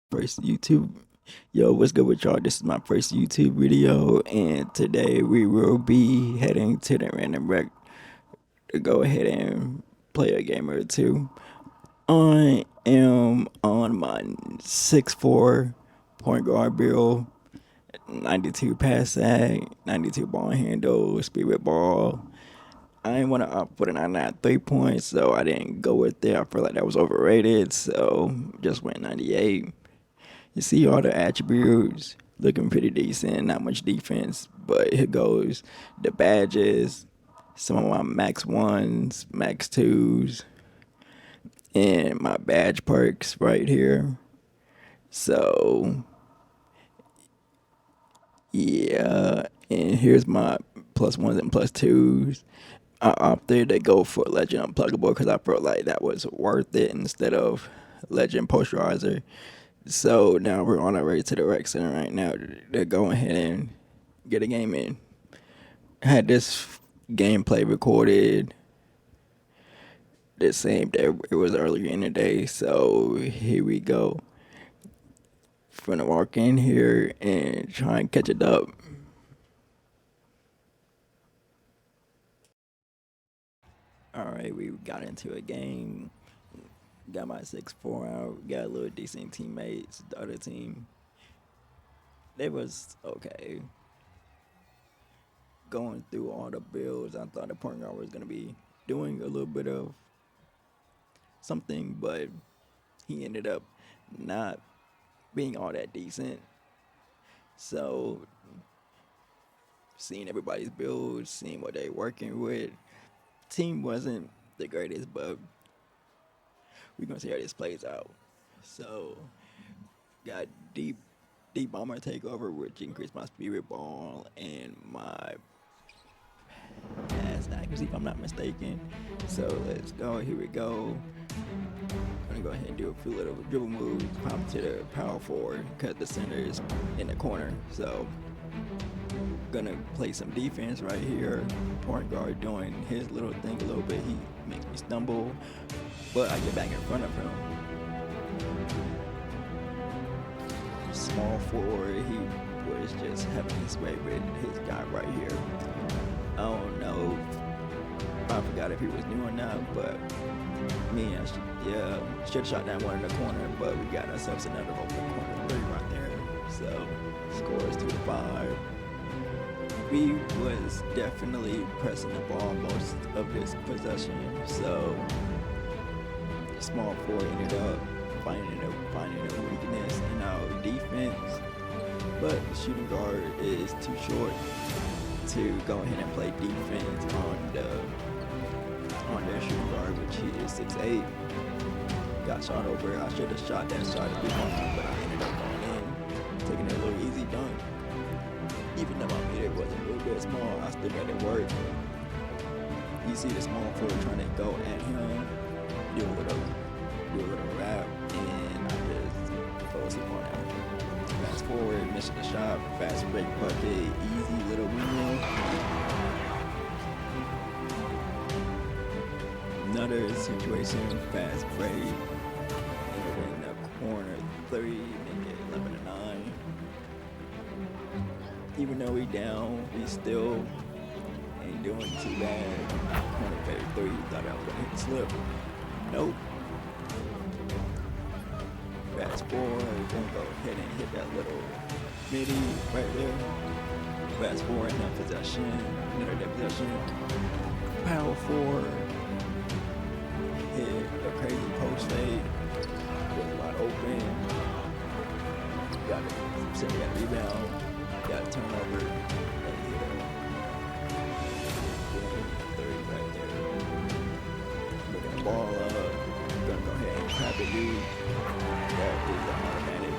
First YouTube. Yo, what's good with y'all? This is my first YouTube video, and today we will be heading to the random rec to go ahead and play a game or two. I am on my 6'4" point guard build, 92 pass sag, 92 ball handle, speed with ball. I didn't want to opt for the 99 3 points, so I didn't go with it. I feel like that was overrated, so just went 98. You see all the attributes looking pretty decent, not much defense, but here goes the badges, some of my max ones, max twos, and my badge perks right here. So yeah, and here's my plus ones and plus twos. I opted to go for Legend Unpluggable because I felt like that was worth it instead of Legend Posterizer. So now we're on our way to the rec center right now to go ahead and get a game in. I had this gameplay recorded the same day. It was earlier in the day, so here we go. Gonna walk in here and try and catch it up. All right, we got into a game. Got my 6'4" out. Got a little decent teammates. The other team, they was okay. Going through all the builds, I thought the point guard was gonna be doing a little bit of something, but he ended up not being all that decent. So seeing everybody's builds, seeing what they working with, team wasn't the greatest, but we're gonna see how this plays out. So got deep bomber takeover, which increased my spirit ball and my pass accuracy, if I'm not mistaken. So let's go. Here we go. I'm gonna go ahead and do a few little dribble moves, pop to the power forward, cut the center is in the corner. So gonna play some defense right here. Point guard doing his little thing a little bit. He makes me stumble, but I get back in front of him. Small forward, he was just having his way with his guy right here. I don't know. I forgot if he was new or not, but me, I should have shot that one in the corner, but we got ourselves another open corner three right there. So scores 2-5. We was definitely pressing the ball most of this possession, so small forward ended up finding a weakness in our defense, but the shooting guard is too short to go ahead and play defense on their shooting guard, which he is 6'8". Got shot over. I should have shot that shot to be on, but I ended up going in, taking a little easy dunk. Even though my meter was a little bit small, I still made it work. You see the small forward trying to go at him, do a little rap, and I just fell asleep on that. Fast forward, missing the shot, fast break bucket, easy little win. Another situation, fast break, in the corner three, make it 11-9. Even though we down, we still ain't doing too bad. Corner fade three, thought I was gonna hit the slip. Nope. Fast forward, gonna go ahead and hit that little midi right there. Fast forward, another possession, another possession. Power forward, hit a crazy post fade, was wide open. Got a rebound, got a turnover, and hit a three right there. Looking the ball up, gonna go ahead and trap it, dude. That is an automatic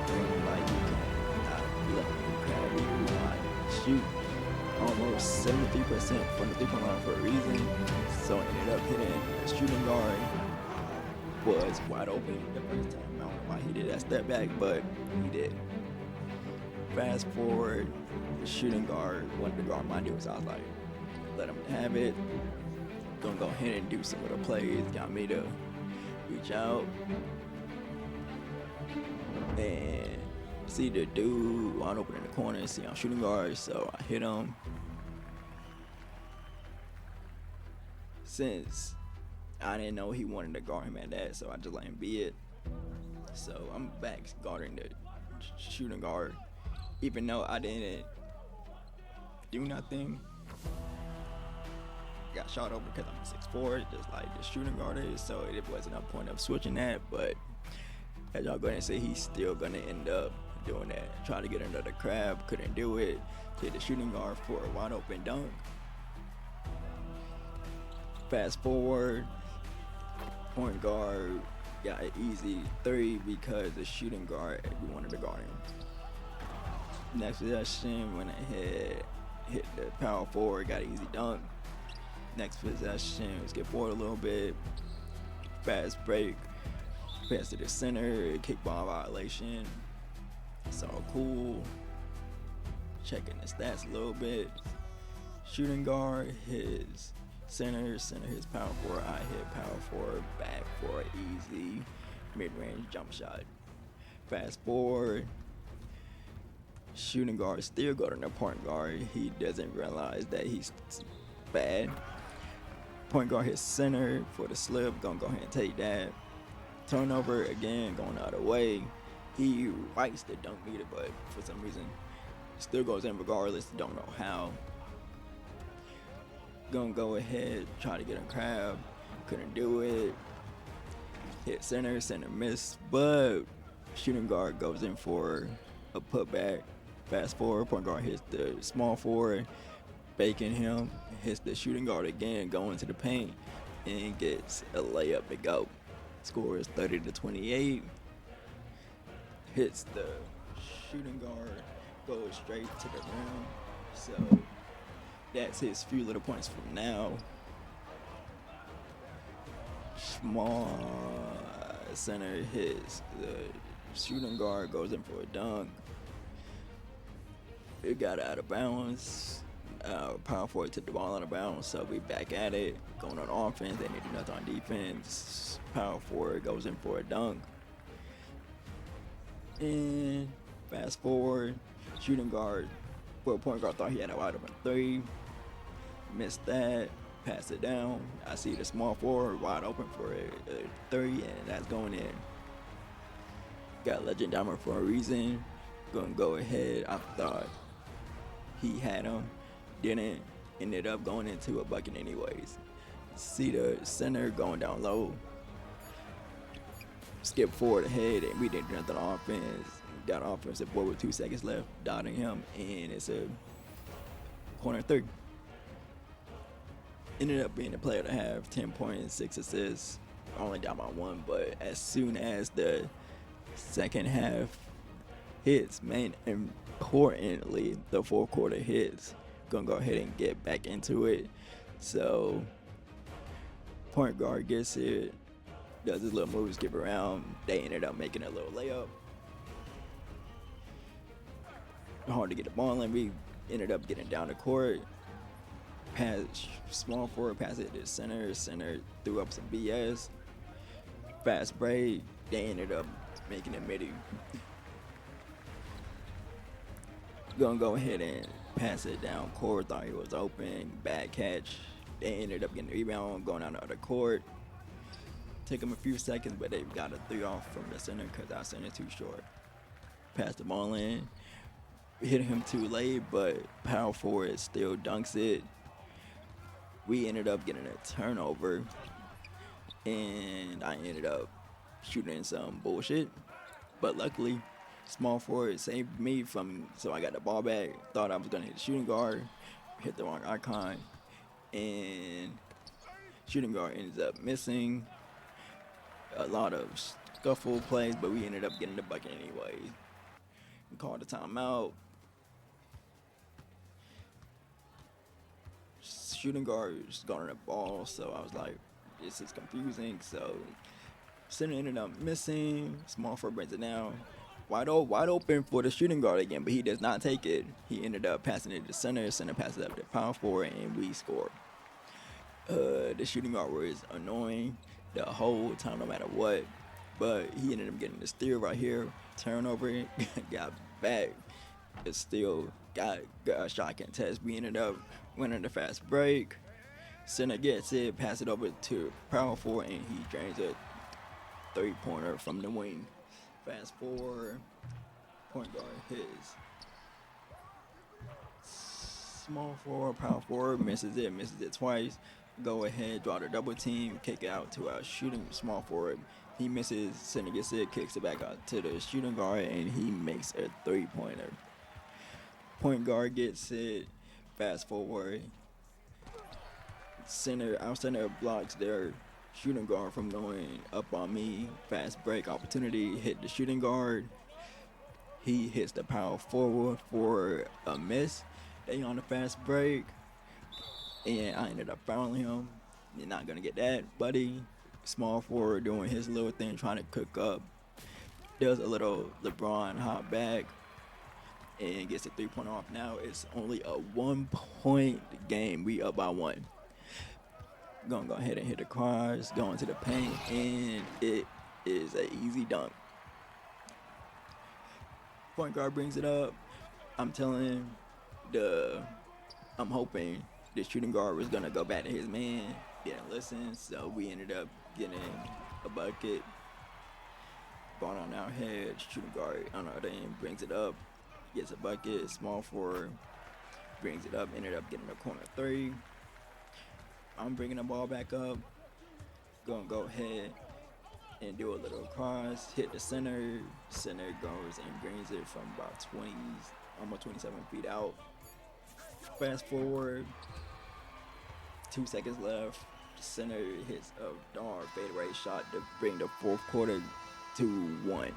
thing, like you cannot let me crab you. I shoot almost 73% from the three-point line for a reason. So I ended up hitting the shooting guard. Was wide open the first time. I don't know why he did that step back, but he did. Fast forward, the shooting guard wanted to guard my dude, so I was like, let him have it. Gonna go ahead and do some of the plays. Got me to reach out. and see the dude wide open in the corner. See I'm shooting guard, so I hit him. Since I didn't know he wanted to guard him at that, so I just let him be it. So I'm back guarding the shooting guard, even though I didn't do nothing. Got shot over because I'm 6'4", just like the shooting guard is, so it wasn't a point of switching that. But as y'all gonna see, he's still gonna end up doing that. Try to get under the crab, couldn't do it. Hit the shooting guard for a wide open dunk. Fast forward, point guard got an easy 3 because the shooting guard, we wanted to guard him. Next possession, went ahead, hit the power forward, got an easy dunk. Next possession, skip forward a little bit, fast break, pass to the center, kickball violation. So cool. Checking the stats a little bit. Shooting guard, his center his power forward. I hit power forward back for an easy mid-range jump shot. Fast forward, shooting guard still guarding the point guard. He doesn't realize that he's bad. Point guard hits center for the slip. Gonna go ahead and take that. Turnover again, going out of the way. He writes the dunk meter, but for some reason still goes in regardless. Don't know how. Gonna go ahead, try to get a crab. Couldn't do it. Hit center missed, but shooting guard goes in for a putback. Fast forward, point guard hits the small forward, baking him, hits the shooting guard again, going to the paint, and gets a layup to go. Score is 30-28. Hits the shooting guard, goes straight to the rim. So that's his few little points from now. Small center hits the shooting guard, goes in for a dunk. It got out of bounds. Power forward took the ball out of bounds, so we back at it. Going on offense, they need to do nothing on defense. Power forward goes in for a dunk. And fast forward, shooting guard, well, point guard thought he had a wide open 3. Missed that, pass it down. I see the small forward wide open for a 3, and that's going in. Got Legend Diamond for a reason. Gonna go ahead. I thought he had him, didn't. Ended up going into a bucket anyways. See the center going down low. Skip forward ahead, and we didn't do nothing on offense. Got offensive board with 2 seconds left, dotting him, and it's a corner 3. Ended up being the player to have 10 points, 6 assists. Only down by 1, but as soon as the second half hits, importantly, the fourth quarter hits, gonna go ahead and get back into it. So point guard gets it, does his little moves, skip around. They ended up making a little layup. Hard to get the ball in. We ended up getting down the court. Pass, small forward, pass it to center. Center threw up some BS. Fast break. They ended up making it midi. Gonna go ahead and pass it down court. Thought he was open. Bad catch. They ended up getting the rebound, going out of the court. Took them a few seconds, but they got a 3 off from the center because our center too short. Passed the ball in. Hit him too late, but power forward still dunks it. We ended up getting a turnover, and I ended up shooting some bullshit. But luckily, small forward saved me from, so I got the ball back. Thought I was gonna hit the shooting guard, hit the wrong icon, and shooting guard ends up missing. A lot of scuffle plays, but we ended up getting the bucket anyway. We called the timeout. Shooting guard was guarding the ball, so I was like, this is confusing. So center ended up missing. Small forward brings it down. Wide open for the shooting guard again, but he does not take it. He ended up passing it to center. Center passes it up to power forward, and we scored. The shooting guard was annoying the whole time, no matter what. but he ended up getting the steal right here. Turnover, got back. It still got a shot contest. We ended up winning the fast break. Center gets it, pass it over to power forward, and he drains a 3-pointer from the wing. Fast forward, point guard hits. Small forward, power forward, misses it twice. Go ahead, draw the double team, kick it out to our shooting small forward. He misses, center gets it, kicks it back out to the shooting guard, and he makes a 3-pointer. Point guard gets it, fast forward. Our center blocks their shooting guard from going up on me. Fast break opportunity, hit the shooting guard. He hits the power forward for a miss. They on the fast break, and I ended up fouling him. You're not gonna get that, buddy. Small forward doing his little thing, trying to cook up. Does a little LeBron hop back and gets a 3-pointer off. Now it's only a 1-point game. We up by 1. Gonna go ahead and hit the cross, go into the paint, and it is an easy dunk. Point guard brings it up. I'm hoping the shooting guard was gonna go back to his man. Didn't listen, so we ended up getting a bucket. Ball on our head. Shooting guard on our end brings it up, gets a bucket. Small forward brings it up. Ended up getting a corner 3. I'm bringing the ball back up. Gonna go ahead and do a little cross, hit the center. Center goes and brings it from about 20, almost 27 feet out. Fast forward, 2 seconds left. Center hits a darn fadeaway shot to bring the fourth quarter to 1.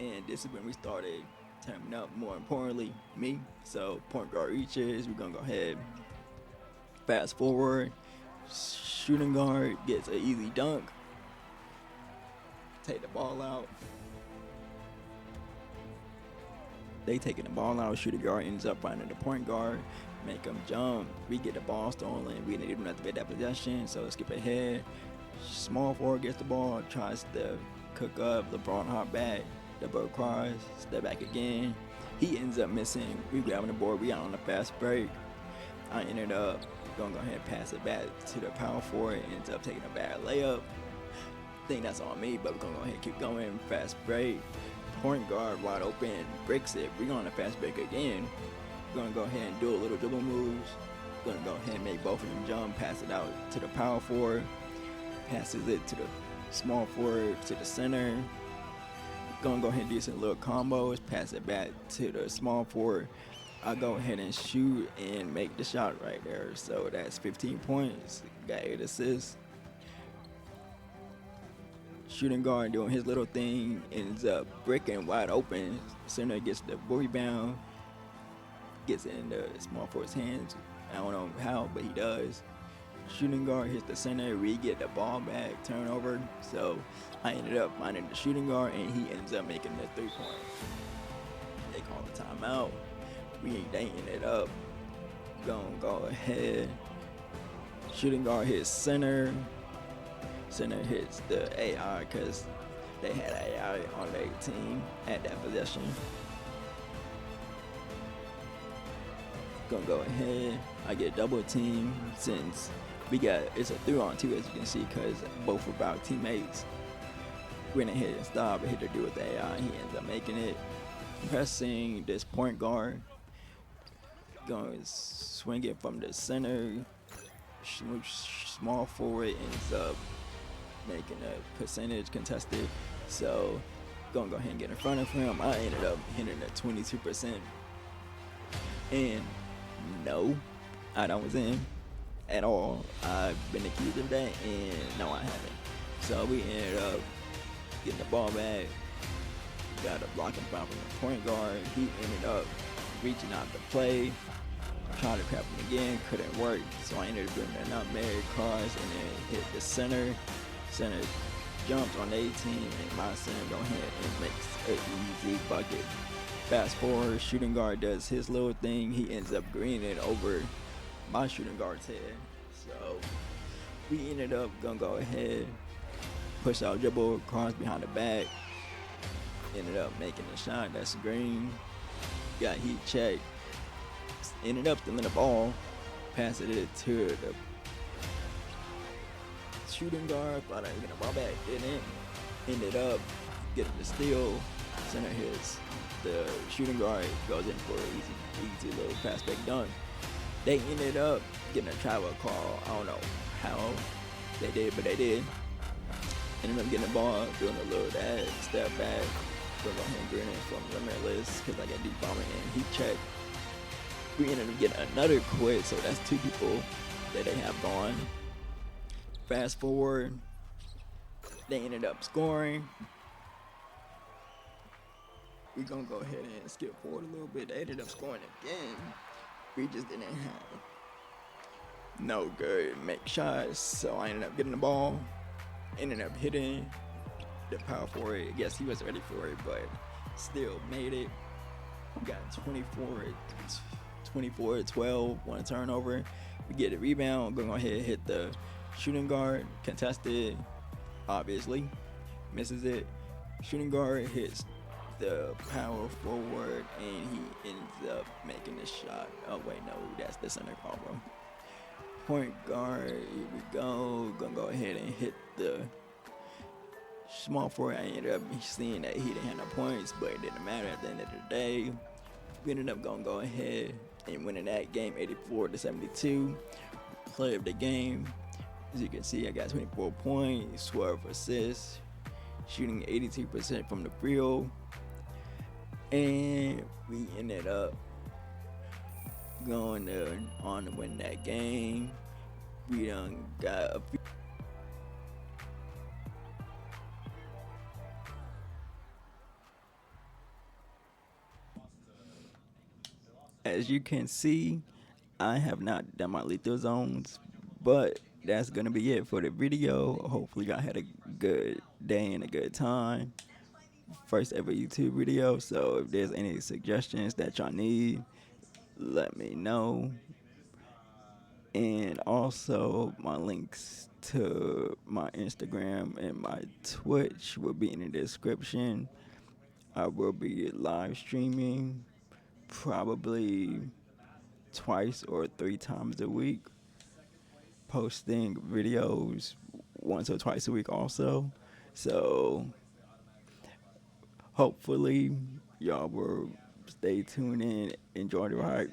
And this is when we started turning up, more importantly, me. So point guard reaches, we're gonna go ahead. Fast forward, shooting guard gets an easy dunk. Take the ball out. They taking the ball out. Shooting guard ends up finding the point guard, make him jump. We get the ball stolen. We didn't even have to get that possession, so skip ahead. Small forward gets the ball, tries to cook up. LeBron hop back, double cross, step back again. He ends up missing. We grabbing the board. We out on the fast break. I ended up gonna go ahead and pass it back to the power forward. Ends up taking a bad layup. Think that's on me, but we're gonna go ahead and keep going. Fast break. Point guard wide open, breaks it. We're going to fast break again. We're gonna go ahead and do a little dribble moves. We're gonna go ahead and make both of them jump. Pass it out to the power forward. Passes it to the small forward to the center. Gonna go ahead and do some little combos. Pass it back to the small forward. I go ahead and shoot and make the shot right there. So that's 15 points. Got 8 assists. Shooting guard doing his little thing, ends up breaking wide open. Center gets the rebound, gets it in the small forward's hands. I don't know how, but he does. Shooting guard hits the center. We get the ball back, turnover. So I ended up finding the shooting guard, and he ends up making the 3-point. They call a timeout. We ain't dating it up. Gonna go ahead. Shooting guard hits center. Center hits the AI because they had AI on their team at that possession. Gonna go ahead. I get double team since it's a 3-on-2 as you can see because both of our teammates went ahead and stopped and hit the dude with the AI. He ends up making it. Pressing this point guard. Going swing it from the center. Small forward ends up making a percentage contested. So gonna go ahead and get in front of him. I ended up hitting at 22%. And no, I don't was in at all. I've been accused of that, and no, I haven't. So we ended up getting the ball back. Got a blocking foul from the point guard. He ended up reaching out to play. Trying to crap him again, couldn't work. So I ended up doing a nutmeg cross and then hit the center. Center jumped on 18, and my center go ahead and makes an easy bucket. Fast forward, shooting guard does his little thing. He ends up greening it over my shooting guard's head. So we ended up gonna go ahead, push out dribble, cross behind the back. Ended up making a shot. That's green. Got heat check. Ended up stealing the ball. Passed it to the shooting guard. Thought I was gonna ball back. Didn't. Ended up getting the steal. Center hits. The shooting guard goes in for an easy little pass back dunk. They ended up getting a travel call. I don't know how they did, but they did. Ended up getting the ball, doing a little that step back. Going ahead grinning from Limitless because I got deep bombing and heat check. We ended up getting another quit, so that's 2 people that they have gone. Fast forward, they ended up scoring. We're gonna go ahead and skip forward a little bit. They ended up scoring again. We just didn't have no good make shots, so I ended up getting the ball. Ended up hitting the power forward. I guess he was ready for it, but still made it. We got 24-12, one turnover. We get a rebound. We're gonna go ahead and hit the shooting guard, contested, obviously, misses it. Shooting guard hits the power forward, and he ends up making the shot. Oh wait, no, that's the center call, bro. Point guard, here we go. Gonna go ahead and hit the small forward. I ended up seeing that he didn't have no points, but it didn't matter at the end of the day. We ended up gonna go ahead and winning that game 84-72. Play of the game. As you can see, I got 24 points, 12 assists, shooting 82% from the field. And we ended up going on to win that game. We done got a few. As you can see, I have not done my lethal zones, but that's gonna be it for the video. Hopefully y'all had a good day and a good time. First ever YouTube video, so if there's any suggestions that y'all need, let me know. And also my links to my Instagram and my Twitch will be in the description. I will be live streaming probably twice or 3 times a week, posting videos once or twice a week also. So hopefully y'all will stay tuned in, enjoy the ride.